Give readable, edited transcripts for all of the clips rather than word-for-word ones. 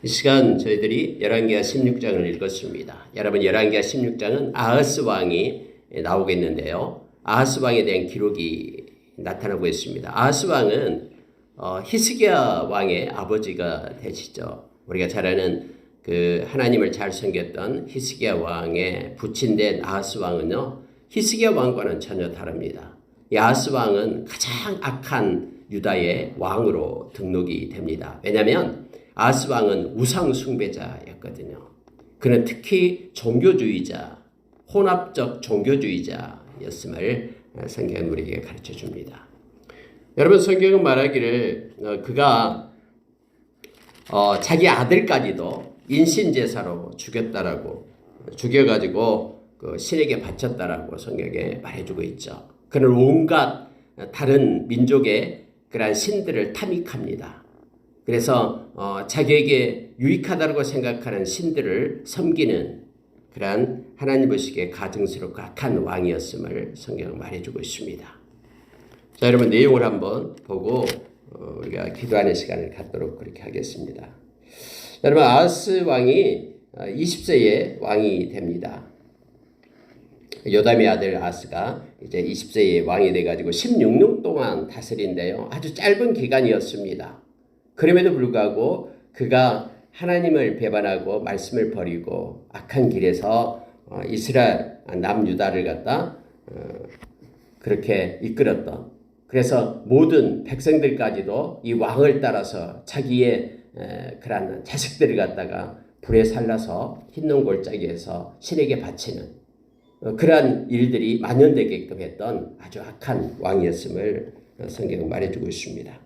이 시간 저희들이 열왕기하 16장을 읽었습니다. 여러분, 열왕기하 16장은 아하스 왕이 나오겠는데요. 아하스 왕에 대한 기록이 나타나고 있습니다. 아하스 왕은 히스기야 왕의 아버지가 되시죠. 우리가 잘 아는 그 하나님을 잘 섬겼던 히스기야 왕의 부친된 아하스 왕은요, 히스기야 왕과는 전혀 다릅니다. 이 아하스 왕은 가장 악한 유다의 왕으로 등록이 됩니다. 왜냐하면 아하스 왕은 우상 숭배자였거든요. 그는 특히 종교주의자, 혼합적 종교주의자였음을 성경은 우리에게 가르쳐 줍니다. 여러분, 성경은 말하기를 그가 자기 아들까지도 인신제사로 죽였다라고, 죽여가지고 그 신에게 바쳤다라고 성경에 말해주고 있죠. 그는 온갖 다른 민족의 그러한 신들을 탐닉합니다. 그래서 자기에게 유익하다고 생각하는 신들을 섬기는 그러한 하나님 보시기에 가증스럽고 악한 왕이었음을 성경은 말해주고 있습니다. 자, 여러분, 내용을 한번 보고 우리가 기도하는 시간을 갖도록 그렇게 하겠습니다. 여러분, 아하스 왕이 20세에 왕이 됩니다. 요담의 아들 아하스가 이제 20세에 왕이 돼가지고 16년 동안 다스린데요. 아주 짧은 기간이었습니다. 그럼에도 불구하고 그가 하나님을 배반하고 말씀을 버리고 악한 길에서 이스라엘 남유다를 갖다 그렇게 이끌었던, 그래서 모든 백성들까지도 이 왕을 따라서 자기의 그런 자식들을 갖다가 불에 살라서 흰농 골짜기에서 신에게 바치는 그러한 일들이 만연되게끔 했던 아주 악한 왕이었음을 성경은 말해주고 있습니다.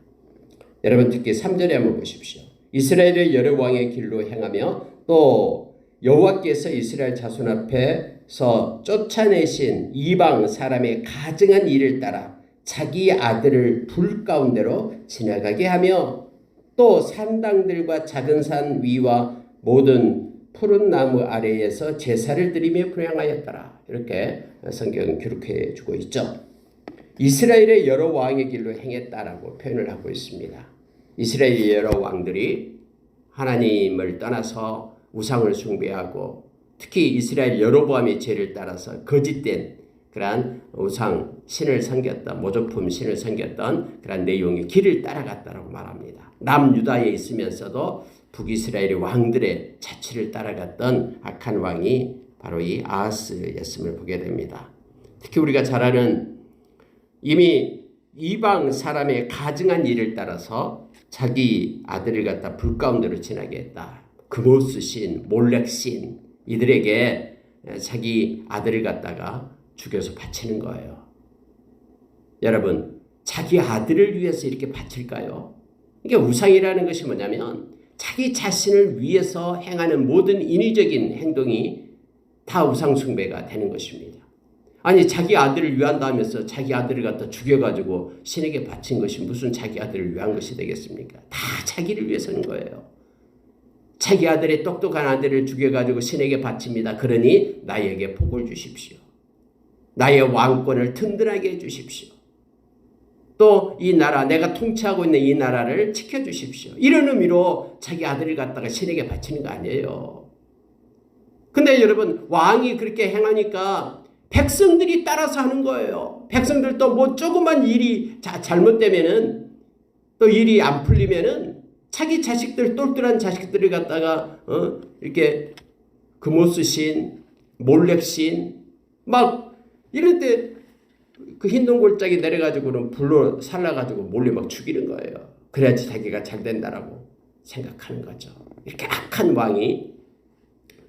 여러분, 특히 3절에 한번 보십시오. 이스라엘의 여러 왕의 길로 행하며 또 여호와께서 이스라엘 자손 앞에서 쫓아내신 이방 사람의 가증한 일을 따라 자기 아들을 불 가운데로 지나가게 하며 또 산당들과 작은 산 위와 모든 푸른 나무 아래에서 제사를 드리며 분향하였더라. 이렇게 성경은 기록해 주고 있죠. 이스라엘의 여러 왕의 길로 행했다라고 표현을 하고 있습니다. 이스라엘의 여러 왕들이 하나님을 떠나서 우상을 숭배하고, 특히 이스라엘 여로보암의 죄를 따라서 거짓된 그러한 우상 신을 섬겼던, 모조품 신을 섬겼던 그런 내용의 길을 따라갔다라고 말합니다. 남유다에 있으면서도 북이스라엘의 왕들의 자취를 따라갔던 악한 왕이 바로 이 아하스였음을 보게 됩니다. 특히 우리가 잘 아는 이미 이방 사람의 가증한 일을 따라서 자기 아들을 갖다 불 가운데로 지나게 했다. 그모스 신, 몰렉 신, 이들에게 자기 아들을 갖다가 죽여서 바치는 거예요. 여러분, 자기 아들을 위해서 이렇게 바칠까요? 이게 우상이라는 것이 뭐냐면 자기 자신을 위해서 행하는 모든 인위적인 행동이 다 우상 숭배가 되는 것입니다. 아니, 자기 아들을 위한다 하면서 자기 아들을 갖다 죽여가지고 신에게 바친 것이 무슨 자기 아들을 위한 것이 되겠습니까? 다 자기를 위해서는 거예요. 자기 아들의 똑똑한 아들을 죽여가지고 신에게 바칩니다. 그러니 나에게 복을 주십시오. 나의 왕권을 든든하게 해주십시오. 또 이 나라, 내가 통치하고 있는 이 나라를 지켜주십시오. 이런 의미로 자기 아들을 갖다가 신에게 바치는 거 아니에요. 근데 여러분, 왕이 그렇게 행하니까 백성들이 따라서 하는 거예요. 백성들도 뭐 조그만 일이 잘못되면은, 또 일이 안 풀리면은 자기 자식들, 똘똘한 자식들을 갖다가 이렇게 그모스 신, 몰렉 신 막 이럴 때 그 흰동 골짜기 내려가지고는 불로 살라가지고 몰래 막 죽이는 거예요. 그래야지 자기가 잘 된다라고 생각하는 거죠. 이렇게 악한 왕이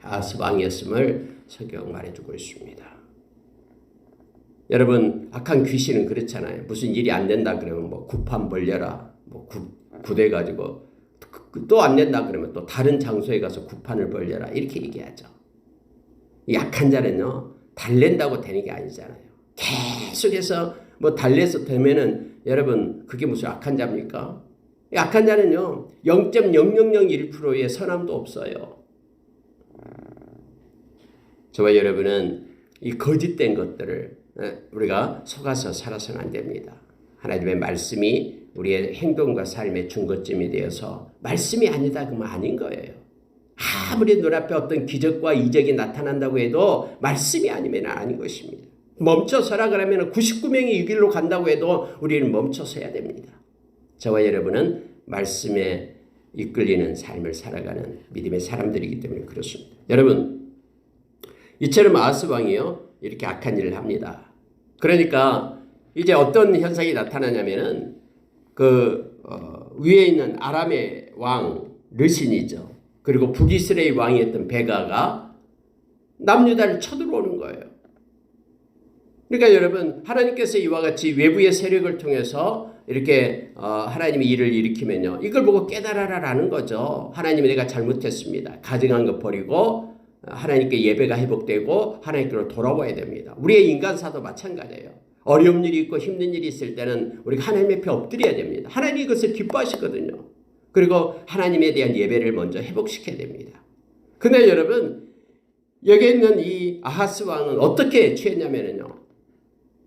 아하스 왕이었음을 성경 말해주고 있습니다. 여러분, 악한 귀신은 그렇잖아요. 무슨 일이 안 된다 그러면 뭐 구판 벌려라, 뭐 구대가지고 또 안 된다 그러면 또 다른 장소에 가서 구판을 벌려라, 이렇게 얘기하죠. 이 악한 자는요, 달랜다고 되는 게 아니잖아요. 계속해서 뭐 달래서 되면은 여러분, 그게 무슨 악한 자입니까? 이 악한 자는요, 0.0001%의 선함도 없어요. 저와 여러분은 이 거짓된 것들을 우리가 속아서 살아서는 안 됩니다. 하나님의 말씀이 우리의 행동과 삶의 중거점이 되어서 말씀이 아니다 그러면 아닌 거예요. 아무리 눈앞에 어떤 기적과 이적이 나타난다고 해도 말씀이 아니면 아닌 것입니다. 멈춰서라 그러면 99명이 이 길로 간다고 해도 우리는 멈춰서야 됩니다. 저와 여러분은 말씀에 이끌리는 삶을 살아가는 믿음의 사람들이기 때문에 그렇습니다. 여러분, 이처럼 아하스 왕이요 이렇게 악한 일을 합니다. 그러니까 이제 어떤 현상이 나타나냐면은 위에 있는 아람의 왕 르신이죠. 그리고 북이스라엘 왕이었던 베가가 남유다를 쳐들어오는 거예요. 그러니까 여러분, 하나님께서 이와 같이 외부의 세력을 통해서 이렇게 하나님이 일을 일으키면요, 이걸 보고 깨달아라라는 거죠. 하나님이 내가 잘못했습니다. 가증한 것 버리고 하나님께 예배가 회복되고 하나님께로 돌아와야 됩니다. 우리의 인간사도 마찬가지예요. 어려운 일이 있고 힘든 일이 있을 때는 우리가 하나님 앞에 엎드려야 됩니다. 하나님이 그것을 기뻐하시거든요. 그리고 하나님에 대한 예배를 먼저 회복시켜야 됩니다. 근데 여러분, 여기 있는 이 아하스 왕은 어떻게 취했냐면요,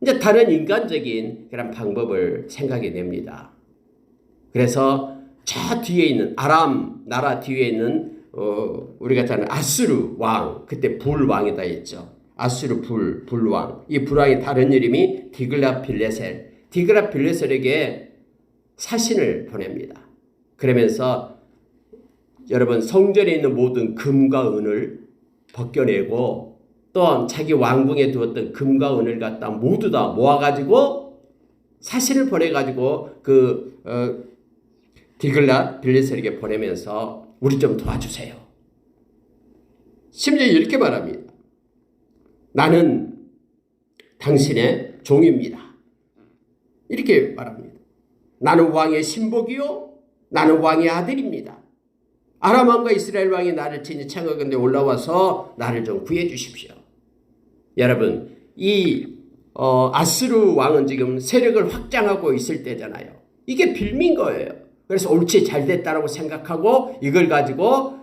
이제 다른 인간적인 그런 방법을 생각해 냅니다. 그래서 저 뒤에 있는 아람 나라 뒤에 있는 우리가 잘 아는 아수르 왕, 그때 불왕이다 했죠. 아수르 불왕. 이 불왕의 다른 이름이 디글라필레셀. 디글라필레셀에게 사신을 보냅니다. 그러면서 여러분, 성전에 있는 모든 금과 은을 벗겨내고 또 자기 왕궁에 두었던 금과 은을 갖다 모두 다 모아가지고 사신을 보내가지고 디글라필레셀에게 보내면서 우리 좀 도와주세요. 심지어 이렇게 말합니다. 나는 당신의 종입니다. 이렇게 말합니다. 나는 왕의 신복이요, 나는 왕의 아들입니다. 아람 왕과 이스라엘 왕이 나를 친히 창하건대 올라와서 나를 좀 구해 주십시오. 여러분, 이 아수르 왕은 지금 세력을 확장하고 있을 때잖아요. 이게 빌민 거예요. 그래서 옳지 잘 됐다라고 생각하고 이걸 가지고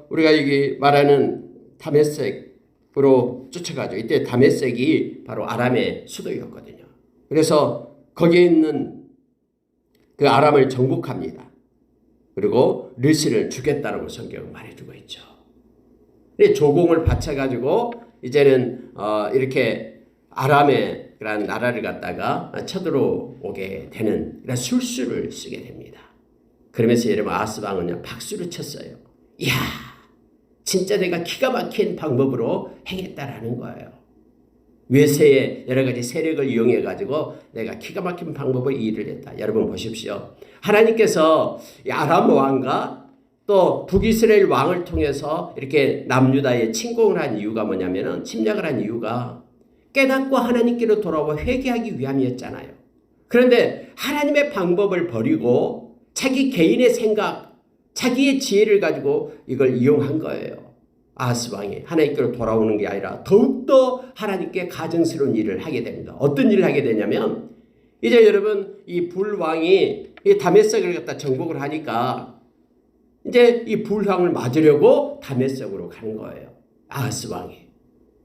우리가 여기 말하는 다메섹으로 쫓아가죠. 이때 다메섹이 바로 아람의 수도였거든요. 그래서 거기에 있는 그 아람을 정복합니다. 그리고 르신을 죽였다라고 성경은 말해주고 있죠. 조공을 바쳐가지고 이제는 이렇게 아람의 그런 나라를 갖다가 쳐들어오게 되는 그런 술수를 쓰게 됩니다. 그러면서 여러분, 아하스 왕은요 박수를 쳤어요. 이야, 진짜 내가 기가 막힌 방법으로 행했다라는 거예요. 외세의 여러 가지 세력을 이용해 가지고 내가 기가 막힌 방법으로 이 일을 했다. 여러분 보십시오. 하나님께서 아람 왕과 또 북이스라엘 왕을 통해서 이렇게 남유다에 침공을 한 이유가 뭐냐면은, 침략을 한 이유가 깨닫고 하나님께로 돌아와 회개하기 위함이었잖아요. 그런데 하나님의 방법을 버리고 자기 개인의 생각, 자기의 지혜를 가지고 이걸 이용한 거예요. 아하스 왕이 하나님께로 돌아오는 게 아니라 더욱더 하나님께 가증스러운 일을 하게 됩니다. 어떤 일을 하게 되냐면, 이제 여러분, 이 불왕이 이 다메섹을 갖다 정복을 하니까 이제 이 불왕을 맞으려고 다메섹으로 가는 거예요. 아하스 왕이.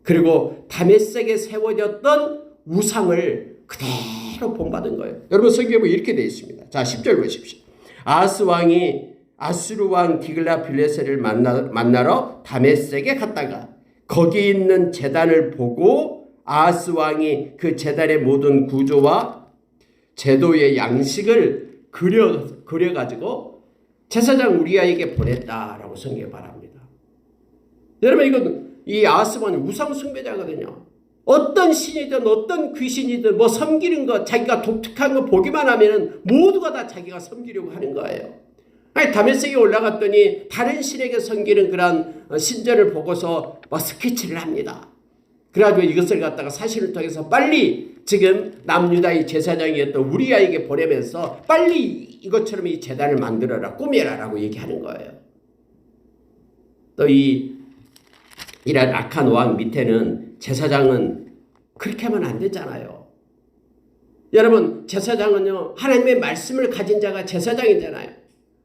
그리고 다메섹에 세워졌던 우상을 그대로 본받은 거예요. 여러분, 성경에 보면 이렇게 되어 있습니다. 자, 10절 보십시오. 아하스 왕이 아수르 왕 디글라필레셀을 만나러 다메섹에 갔다가 거기 있는 제단을 보고 아하스 왕이 그 제단의 모든 구조와 제도의 양식을 그려가지고 제사장 우리아에게 보냈다라고 성경에 말합니다. 여러분, 이 아하스 왕이 우상 숭배자거든요. 어떤 신이든 어떤 귀신이든 뭐 섬기는 것, 자기가 독특한 거 보기만 하면은 모두가 다 자기가 섬기려고 하는 거예요. 아니, 다메섹에 올라갔더니 다른 신에게 섬기는 그런 신전을 보고서 스케치를 합니다. 그래가지고 이것을 갖다가 사실을 통해서 빨리 지금 남유다의 제사장이었던 우리아에게 보내면서 빨리 이것처럼 이 제단을 만들어라, 꾸며라라고 얘기하는 거예요. 또 이런 악한 왕 밑에는 제사장은 그렇게 하면 안 되잖아요. 여러분, 제사장은요 하나님의 말씀을 가진 자가 제사장이잖아요.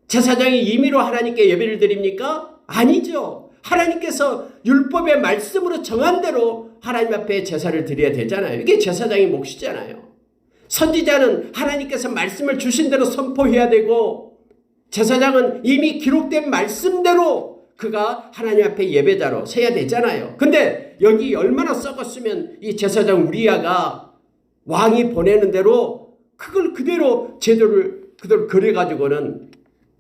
제사장이 임의로 하나님께 예배를 드립니까? 아니죠. 하나님께서 율법의 말씀으로 정한 대로 하나님 앞에 제사를 드려야 되잖아요. 이게 제사장의 몫이잖아요. 선지자는 하나님께서 말씀을 주신 대로 선포해야 되고, 제사장은 이미 기록된 말씀대로 그가 하나님 앞에 예배자로 서야 되잖아요. 근데 여기 얼마나 썩었으면 이 제사장 우리야가 왕이 보내는 대로 그걸 그대로 제도를 그대로 그려가지고는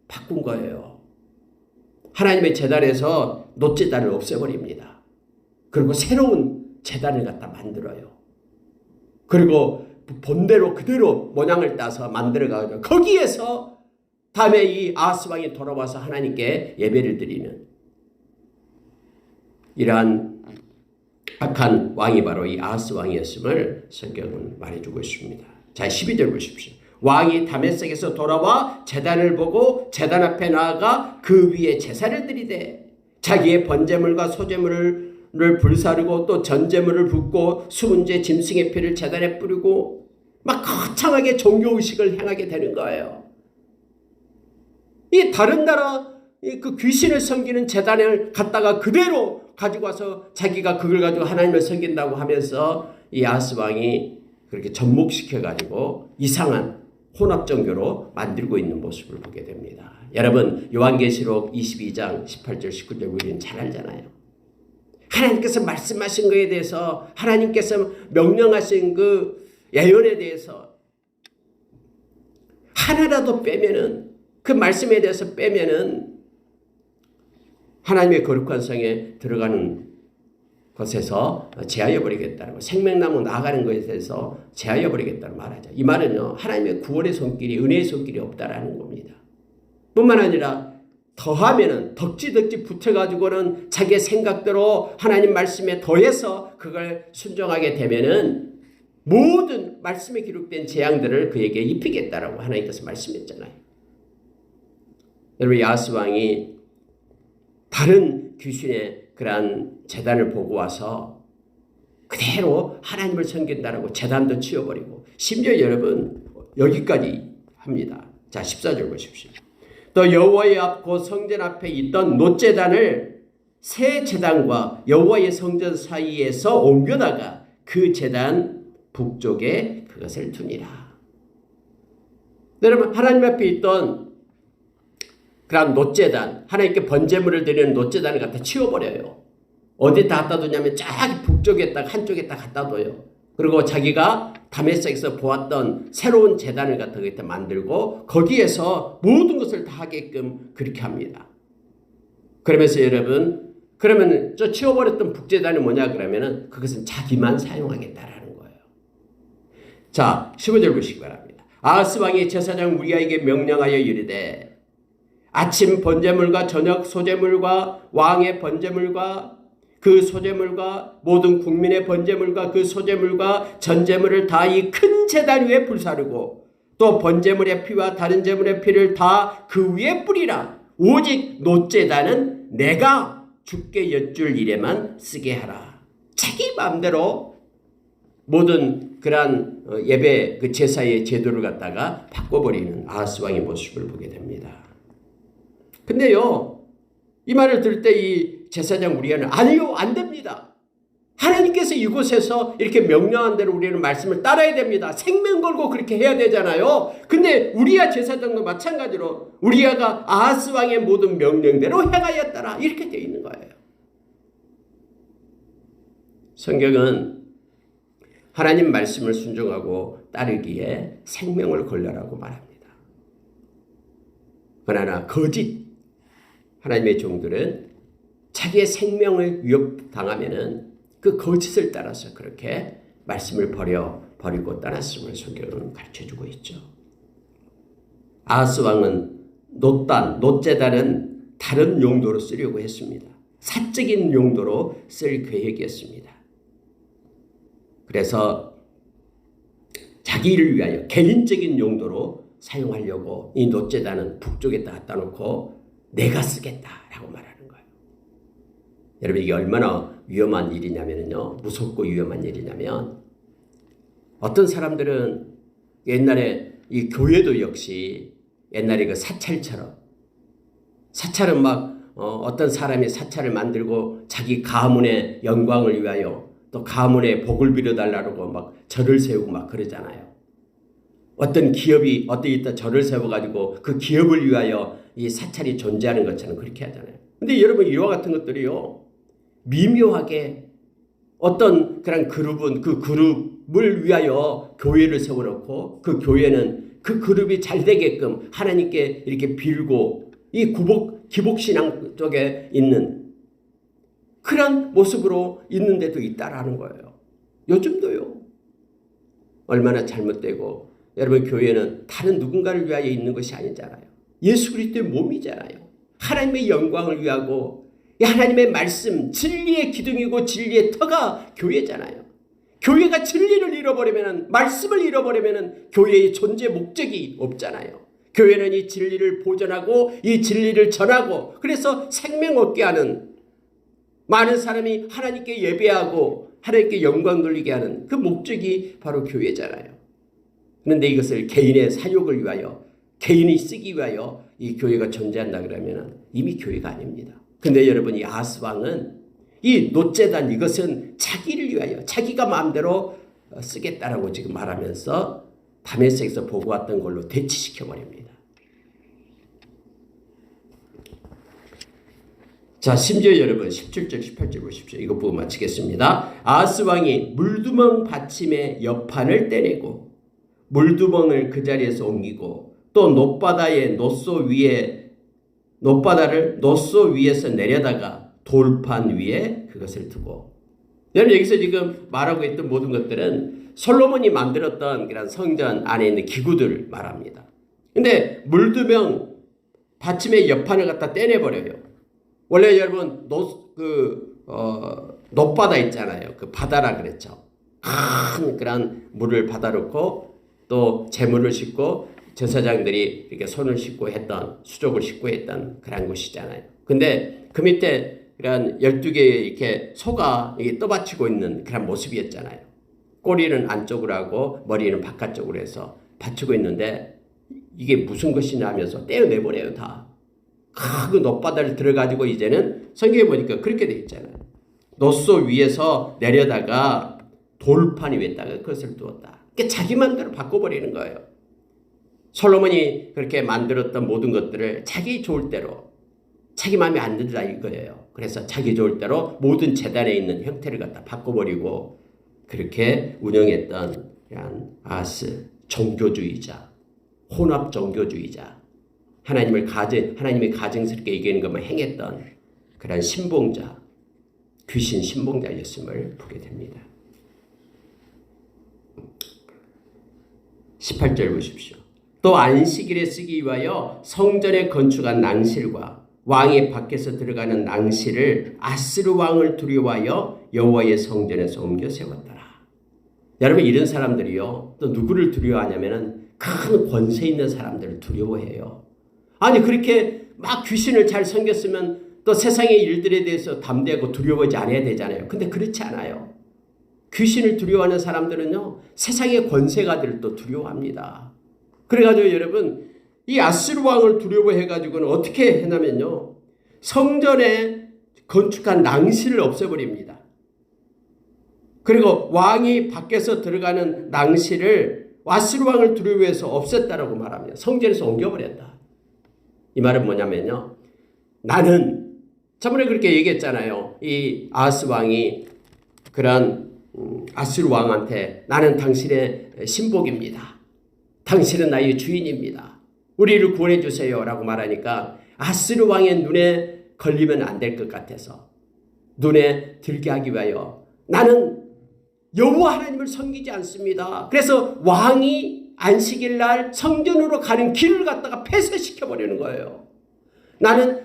바꾼 거예요. 하나님의 제단에서 놋제단을 없애버립니다. 그리고 새로운 제단을 갖다 만들어요. 그리고 본대로 그대로 모양을 따서 만들어가지고 거기에서 다음에 이 아하스 왕이 돌아와서 하나님께 예배를 드리는 이러한 악한 왕이 바로 이 아하스 왕이었음을 성경은 말해주고 있습니다. 자, 12절 보십시오. 왕이 다메섹에서 돌아와 제단을 보고 제단 앞에 나아가 그 위에 제사를 드리되 자기의 번제물과 소제물을 불사르고 또 전제물을 붓고 수문제 짐승의 피를 제단에 뿌리고 막 거창하게 종교의식을 행하게 되는 거예요. 이 다른 나라 그 귀신을 섬기는 제단을 갖다가 그대로 가지고 와서 자기가 그걸 가지고 하나님을 섬긴다고 하면서 이 아하스 왕이 그렇게 접목시켜가지고 이상한 혼합종교로 만들고 있는 모습을 보게 됩니다. 여러분, 요한계시록 22장 18절 19절 우리는 잘 알잖아요. 하나님께서 말씀하신 것에 대해서, 하나님께서 명령하신 그 예언에 대해서 하나라도 빼면은, 그 말씀에 대해서 빼면은 하나님의 거룩한 성에 들어가는 것에서 제하여 버리겠다고, 생명나무 나아가는 것에 대해서 제하여 버리겠다고 말하죠. 이 말은요, 하나님의 구원의 손길이, 은혜의 손길이 없다라는 겁니다. 뿐만 아니라 더하면은 덕지 붙어가지고는 자기의 생각대로 하나님 말씀에 더해서 그걸 순종하게 되면은 모든 말씀에 기록된 재앙들을 그에게 입히겠다라고 하나님께서 말씀했잖아요. 여러분, 아하스 왕이 다른 귀신의 그러한 제단을 보고 와서 그대로 하나님을 섬긴다라고 제단도 치워버리고, 심지어 여러분 여기까지 합니다. 자, 14절 보십시오. 또 여호와의 앞 곧 성전 앞에 있던 놋제단을 새 제단과 여호와의 성전 사이에서 옮겨다가 그 제단 북쪽에 그것을 두니라. 여러분, 하나님 앞에 있던 그런 놋제단, 하나님께 번제물을 드리는 놋제단을 갖다 치워버려요. 어디다 갖다 두냐면 쫙 북쪽에다가 한쪽에다 갖다 둬요. 그리고 자기가 다메섹에서 보았던 새로운 제단을 갖다 거기다 만들고 거기에서 모든 것을 다 하게끔 그렇게 합니다. 그러면서 여러분, 그러면 저 치워버렸던 북제단이 뭐냐 그러면은 그것은 자기만 사용하겠다라는 거예요. 자, 15절 보시기 바랍니다. 아하스 왕이 제사장 우리아에게 명령하여 이르되 아침 번제물과 저녁 소제물과 왕의 번제물과 그 소제물과 모든 국민의 번제물과 그 소제물과 전제물을 다 이 큰 제단 위에 불사르고 또 번제물의 피와 다른 제물의 피를 다 그 위에 뿌리라. 오직 놋제단은 내가 주께 여쭐 일에만 쓰게 하라. 자기 마음대로 모든 그러한 예배 그 제사의 제도를 갖다가 바꿔버리는 아하스 왕의 모습을 보게 됩니다. 근데요, 이 말을 들을 때 이 제사장 우리아는 아니요, 안 됩니다. 하나님께서 이곳에서 이렇게 명령한 대로 우리는 말씀을 따라야 됩니다. 생명 걸고 그렇게 해야 되잖아요. 근데 우리아 제사장도 마찬가지로 우리아가 아하스 왕의 모든 명령대로 행하였더라 이렇게 되어 있는 거예요. 성경은 하나님 말씀을 순종하고 따르기에 생명을 걸려라고 말합니다. 그러나 거짓 하나님의 종들은 자기의 생명을 위협당하면은 그 거짓을 따라서 그렇게 말씀을 버리고 떠났음을 성경은 가르쳐주고 있죠. 아하스 왕은 놋제단은 다른 용도로 쓰려고 했습니다. 사적인 용도로 쓸 계획이었습니다. 그래서 자기를 위하여 개인적인 용도로 사용하려고 이 놋제단은 북쪽에다 갖다 놓고 내가 쓰겠다라고 말하는 거예요. 여러분, 이게 얼마나 위험한 일이냐면요, 무섭고 위험한 일이냐면, 어떤 사람들은 옛날에 이 교회도 역시 옛날에 그 사찰처럼, 사찰은 막 어떤 사람이 사찰을 만들고 자기 가문의 영광을 위하여 또 가문의 복을 빌어달라고 막 절을 세우고 막 그러잖아요. 어떤 기업이 어디 있다 절을 세워가지고 그 기업을 위하여 이 사찰이 존재하는 것처럼 그렇게 하잖아요. 근데 여러분 이와 같은 것들이요 미묘하게 어떤 그런 그룹은 그 그룹을 위하여 교회를 세워놓고 그 교회는 그 그룹이 잘 되게끔 하나님께 이렇게 빌고 이 기복신앙 쪽에 있는 그런 모습으로 있는 데도 있다라는 거예요. 요즘도요. 얼마나 잘못되고 여러분 교회는 다른 누군가를 위하여 있는 것이 아니잖아요. 예수 그리스도의 몸이잖아요. 하나님의 영광을 위하고 하나님의 말씀, 진리의 기둥이고 진리의 터가 교회잖아요. 교회가 진리를 잃어버리면 말씀을 잃어버리면 교회의 존재 목적이 없잖아요. 교회는 이 진리를 보존하고 이 진리를 전하고 그래서 생명 얻게 하는 많은 사람이 하나님께 예배하고 하나님께 영광 돌리게 하는 그 목적이 바로 교회잖아요. 그런데 이것을 개인의 사욕을 위하여 개인이 쓰기 위하여 이 교회가 존재한다 그러면 이미 교회가 아닙니다. 근데 여러분 이 아하스 왕은 이 놋제단 이것은 자기를 위하여 자기가 마음대로 쓰겠다라고 지금 말하면서 다메섹에서 보고 왔던 걸로 대치시켜버립니다. 자 심지어 여러분 17절 18절 보십시오. 이거 보고 마치겠습니다. 아하스 왕이 물두멍 받침의 옆판을 떼내고 물두멍을 그 자리에서 옮기고 또 놋바다의 놋바다를 놋소 위에서 내려다가 돌판 위에 그것을 두고 여러분 여기서 지금 말하고 있던 모든 것들은 솔로몬이 만들었던 그런 성전 안에 있는 기구들을 말합니다. 근데 물두멍 받침의 옆판을 갖다 떼내버려요. 원래 여러분 놋바다 있잖아요. 그 바다라 그랬죠. 큰 그런 물을 받아놓고 또 재물을 싣고 제사장들이 이렇게 손을 씻고 했던 수족을 씻고 했던 그런 곳이잖아요. 근데 그 밑에 그런 12개의 이렇게 소가 이게 떠받치고 있는 그런 모습이었잖아요. 꼬리는 안쪽으로 하고 머리는 바깥쪽으로 해서 받치고 있는데 이게 무슨 것이냐 하면서 떼어내버려요 다. 그 놋바다를 들어가지고 이제는 성경에 보니까 그렇게 돼 있잖아요. 놋소 위에서 내려다가 돌판 위에다가 그것을 두었다. 그러니까 자기 마음대로 바꿔버리는 거예요. 솔로몬이 그렇게 만들었던 모든 것들을 자기 좋을 대로 자기 마음에 안 든다 이거예요. 그래서 자기 좋을 대로 모든 제단에 있는 형태를 갖다 바꿔버리고 그렇게 운영했던 아하스 종교주의자, 혼합 종교주의자, 하나님이 가증스럽게 이기는 것만 행했던 그런 신봉자, 귀신 신봉자였음을 보게 됩니다. 18절 보십시오. 또 안식일에 쓰기 위하여 성전에 건축한 낭실과 왕이 밖에서 들어가는 낭실을 아스르 왕을 두려워하여 여호와의 성전에서 옮겨 세웠더라. 여러분 이런 사람들이요 또 누구를 두려워하냐면은 큰 권세 있는 사람들을 두려워해요. 아니 그렇게 막 귀신을 잘 섬겼으면 또 세상의 일들에 대해서 담대하고 두려워하지 않아야 되잖아요. 근데 그렇지 않아요. 귀신을 두려워하는 사람들은요 세상의 권세가들을 또 두려워합니다. 그래가지고 여러분 이 아스르 왕을 두려워해가지고는 어떻게 했냐면요 성전에 건축한 낭실을 없애버립니다. 그리고 왕이 밖에서 들어가는 낭실을 아스르 왕을 두려워해서 없앴다라고 말합니다. 성전에서 옮겨버렸다. 이 말은 뭐냐면요 나는 저번에 그렇게 얘기했잖아요. 이 아하스 왕이 그런 아스르 왕한테 나는 당신의 신복입니다. 당신은 나의 주인입니다. 우리를 구원해 주세요 라고 말하니까 아스르 왕의 눈에 걸리면 안 될 것 같아서 눈에 들게 하기 위하여 나는 여호와 하나님을 섬기지 않습니다. 그래서 왕이 안식일 날 성전으로 가는 길을 갖다가 폐쇄시켜버리는 거예요. 나는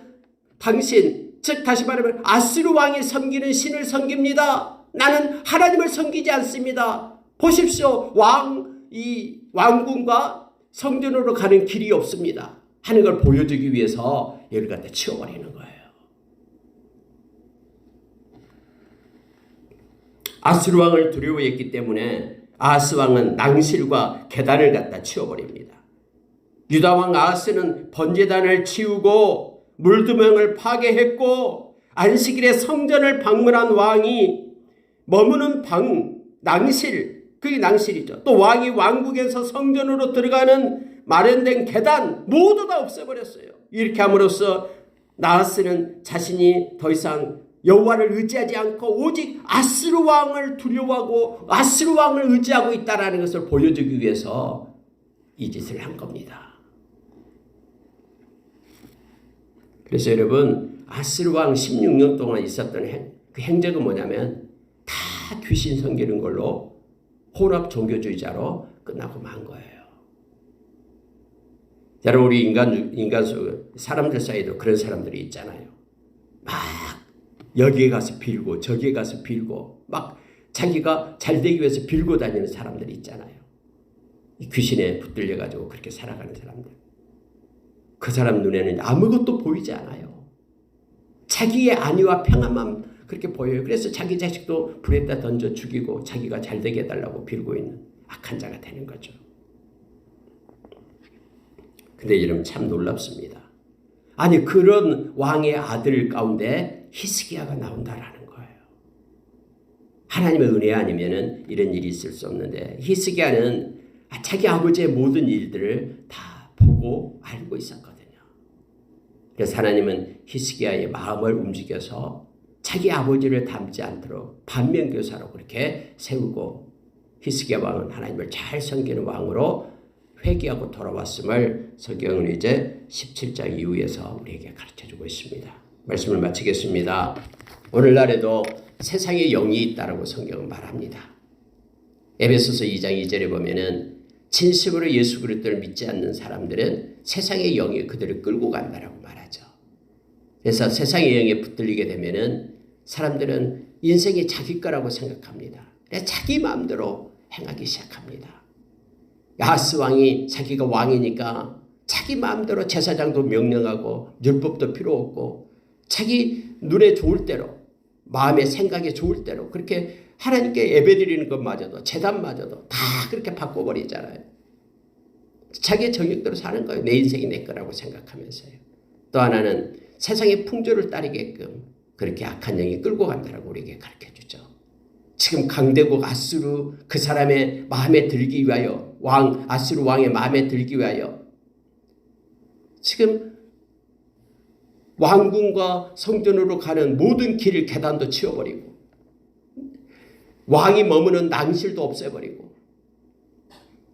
당신, 즉 다시 말하면 아스르 왕이 섬기는 신을 섬깁니다. 나는 하나님을 섬기지 않습니다. 보십시오. 이 왕궁과 성전으로 가는 길이 없습니다. 하는 걸 보여주기 위해서 얘를 갖다 치워버리는 거예요. 아스르 왕을 두려워했기 때문에 아하스 왕은 낭실과 계단을 갖다 치워버립니다. 유다 왕 아하스는 번제단을 치우고 물두멍을 파괴했고 안식일에 성전을 방문한 왕이 머무는 낭실 그게 낭실이죠. 또 왕이 왕국에서 성전으로 들어가는 마련된 계단 모두 다 없애버렸어요. 이렇게 함으로써 나하스는 자신이 더 이상 여호와를 의지하지 않고 오직 아스루 왕을 두려워하고 아스루 왕을 의지하고 있다는 것을 보여주기 위해서 이 짓을 한 겁니다. 그래서 여러분, 아스루 왕 16년 동안 있었던 그 행적은 뭐냐면 다 귀신 섬기는 걸로 혼합 종교주의자로 끝나고 만 거예요. 여러분, 우리 사람들 사이에도 그런 사람들이 있잖아요. 막 여기에 가서 빌고 저기에 가서 빌고 막 자기가 잘 되기 위해서 빌고 다니는 사람들이 있잖아요. 이 귀신에 붙들려 가지고 그렇게 살아가는 사람들. 그 사람 눈에는 아무것도 보이지 않아요. 자기의 안위와 평안만 그렇게 보여요. 그래서 자기 자식도 불에다 던져 죽이고 자기가 잘 되게 해달라고 빌고 있는 악한 자가 되는 거죠. 근데 여러분, 참 놀랍습니다. 아니, 그런 왕의 아들 가운데 히스기야가 나온다라는 거예요. 하나님의 은혜 아니면은 이런 일이 있을 수 없는데, 히스기야는 자기 아버지의 모든 일들을 다 보고 알고 있었거든요. 그래서 하나님은 히스기야의 마음을 움직여서 자기 아버지를 닮지 않도록 반면교사로 그렇게 세우고, 히스기야 왕은 하나님을 잘 섬기는 왕으로 회개하고 돌아왔음을 성경은 이제 17장 이후에서 우리에게 가르쳐주고 있습니다. 말씀을 마치겠습니다. 오늘날에도 세상에 영이 있다라고 성경은 말합니다. 에베소서 2장 2절에 보면은 진심으로 예수 그리스도를 믿지 않는 사람들은 세상의 영이 그들을 끌고 간다라고 말하죠. 그래서 세상의 영에 붙들리게 되면은 사람들은 인생이 자기 거라고 생각합니다. 그래서 자기 마음대로 행하기 시작합니다. 아하스 왕이 자기가 왕이니까 자기 마음대로 제사장도 명령하고 율법도 필요 없고 자기 눈에 좋을 대로 마음의 생각에 좋을 대로 그렇게 하나님께 예배드리는 것마저도 제단마저도 다 그렇게 바꿔버리잖아요. 자기의 정욕대로 사는 거예요. 내 인생이 내 거라고 생각하면서요. 또 하나는 세상의 풍조를 따르게끔 그렇게 악한 영이 끌고 간다라고 우리에게 가르쳐주죠. 지금 강대국 아수르 그 사람의 마음에 들기 위하여 아수르 왕의 마음에 들기 위하여 지금 왕궁과 성전으로 가는 모든 길을 계단도 치워버리고 왕이 머무는 낭실도 없애버리고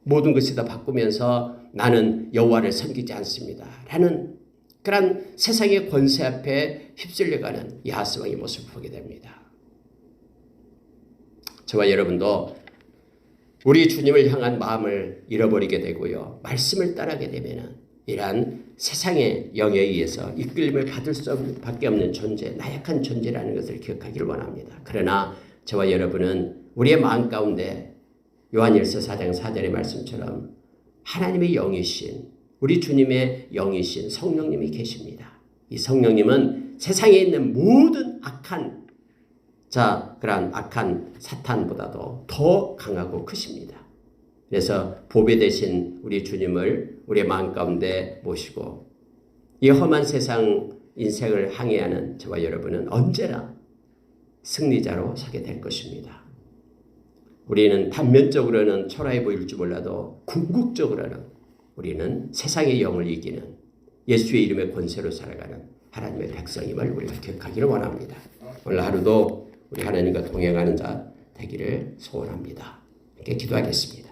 모든 것이 다 바꾸면서 나는 여호와를 섬기지 않습니다 라는 그런 세상의 권세 앞에 휩쓸려가는 아하스 왕의 모습을 보게 됩니다. 저와 여러분도 우리 주님을 향한 마음을 잃어버리게 되고요. 말씀을 따르게 되면 이러한 세상의 영에 의해서 이끌림을 받을 수밖에 없는 존재, 나약한 존재라는 것을 기억하기를 원합니다. 그러나 저와 여러분은 우리의 마음 가운데 요한일서 4장 4절의 말씀처럼 하나님의 영이신 우리 주님의 영이신 성령님이 계십니다. 이 성령님은 세상에 있는 모든 악한 그러한 악한 사탄보다도 더 강하고 크십니다. 그래서 보배 되신 우리 주님을 우리의 마음 가운데 모시고 이 험한 세상 인생을 항해하는 저와 여러분은 언제나 승리자로 서게 될 것입니다. 우리는 단면적으로는 초라해 보일지 몰라도 궁극적으로는 우리는 세상의 영을 이기는 예수의 이름의 권세로 살아가는 하나님의 백성임을 우리가 기억하기를 원합니다. 오늘 하루도 우리 하나님과 동행하는 자 되기를 소원합니다. 이렇게 기도하겠습니다.